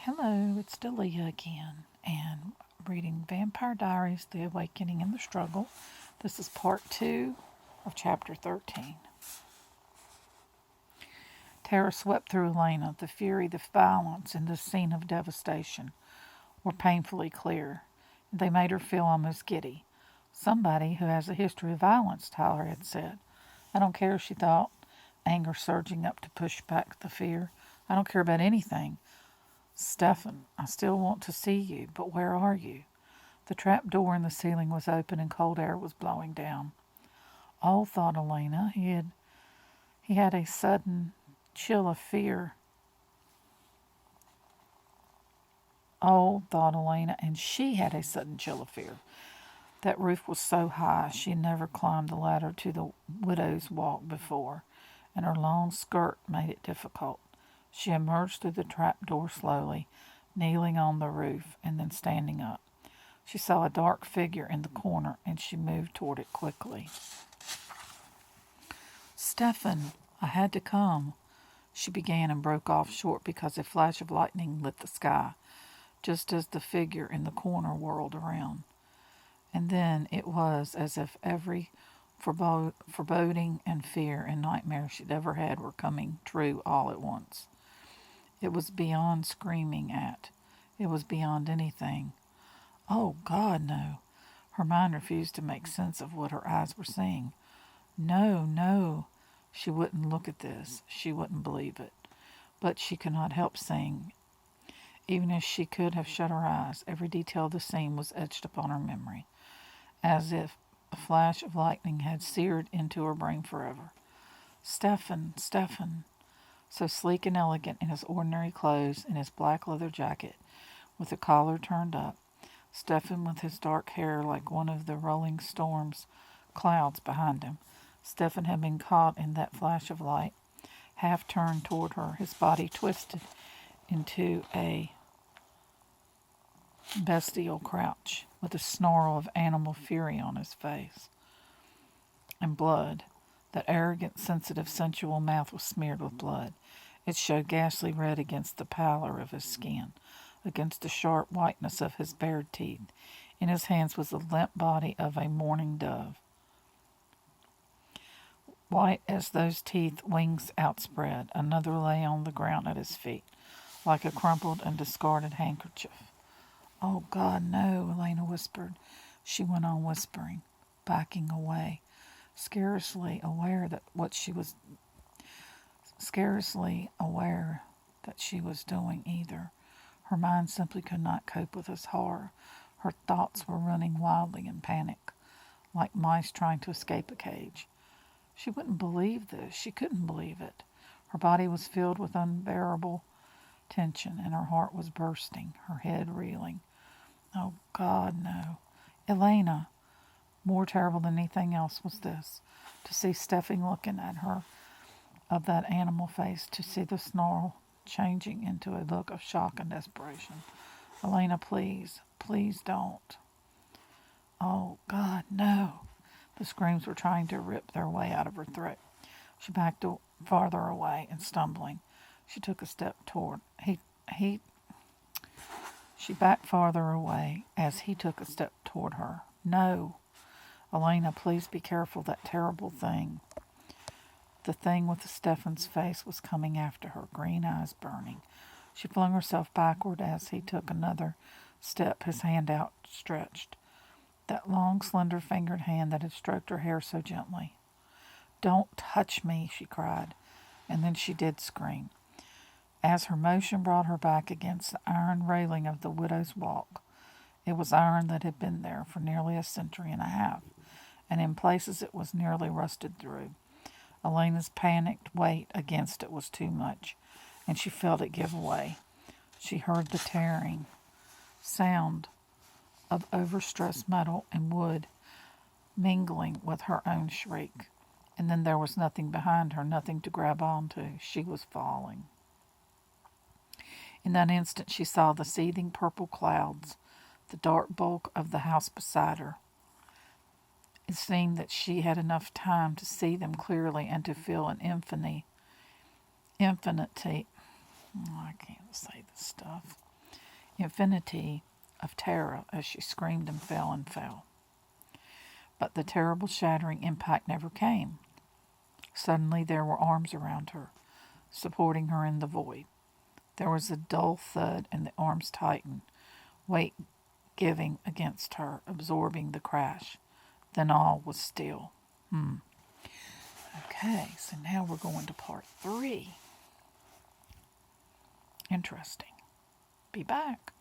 Hello, it's Delia again, and reading Vampire Diaries, The Awakening and the Struggle. This is part 2 of chapter 13. Terror swept through Elena. The fury, the violence, and the scene of devastation were painfully clear. They made her feel almost giddy. Somebody who has a history of violence, Tyler had said. I don't care, she thought, anger surging up to push back the fear. I don't care about anything. Stefan, I still want to see you, but where are you? The trap door in the ceiling was open and cold air was blowing down. Oh, thought Elena, he had a sudden chill of fear. Oh, thought Elena, and she had a sudden chill of fear. That roof was so high she had never climbed the ladder to the widow's walk before, and her long skirt made it difficult. She emerged through the trap door slowly, kneeling on the roof and then standing up. She saw a dark figure in the corner, and she moved toward it quickly. Stefan, I had to come, she began and broke off short because a flash of lightning lit the sky, just as the figure in the corner whirled around. And then it was as if every foreboding and fear and nightmare she'd ever had were coming true all at once. It was beyond screaming at. It was beyond anything. Oh, God, no. Her mind refused to make sense of what her eyes were seeing. No, no. She wouldn't look at this. She wouldn't believe it. But she could not help seeing. Even if she could have shut her eyes, every detail of the scene was etched upon her memory, as if a flash of lightning had seared into her brain forever. Stefan, Stefan. So sleek and elegant in his ordinary clothes and his black leather jacket, with the collar turned up. Stefan with his dark hair like one of the rolling storm's clouds behind him. Stefan had been caught in that flash of light, half turned toward her, his body twisted into a bestial crouch, with a snarl of animal fury on his face. And blood. That arrogant, sensitive, sensual mouth was smeared with blood. It showed ghastly red against the pallor of his skin, against the sharp whiteness of his bared teeth. In his hands was the limp body of a mourning dove, white as those teeth, wings outspread. Another lay on the ground at his feet, like a crumpled and discarded handkerchief. Oh, God, no, Elena whispered. She went on whispering, backing away, scarcely aware that she was doing either. Her mind simply could not cope with this horror. Her thoughts were running wildly in panic, like mice trying to escape a cage. She wouldn't believe this. She couldn't believe it. Her body was filled with unbearable tension, and her heart was bursting, her head reeling. Oh, God, no. Elena. More terrible than anything else was this, to see Stefan looking at her of that animal face, to see the snarl changing into a look of shock and desperation. Elena, please, please don't. Oh, God, no. The screams were trying to rip their way out of her throat. She backed farther away and stumbling. She took a step toward. She backed farther away as he took a step toward her. No. Elena, please be careful. That terrible thing. The thing with the Stefan's face was coming after her, green eyes burning. She flung herself backward as he took another step, his hand outstretched. That long, slender fingered hand that had stroked her hair so gently. Don't touch me, she cried, and then she did scream. As her motion brought her back against the iron railing of the widow's walk, it was iron that had been there for nearly a century and a half, and in places it was nearly rusted through. Elena's panicked weight against it was too much, and she felt it give way. She heard the tearing sound of overstressed metal and wood mingling with her own shriek. And then there was nothing behind her, nothing to grab onto. She was falling. In that instant she saw the seething purple clouds, the dark bulk of the house beside her. It seemed that she had enough time to see them clearly and to feel an infinity Oh, I can't say this stuff. Infinity of terror as she screamed and fell and fell. But the terrible shattering impact never came. Suddenly there were arms around her, supporting her in the void. There was a dull thud and the arms tightened, weight giving against her, absorbing the crash. Then all was still. Okay, so now we're going to part 3. Interesting. Be back.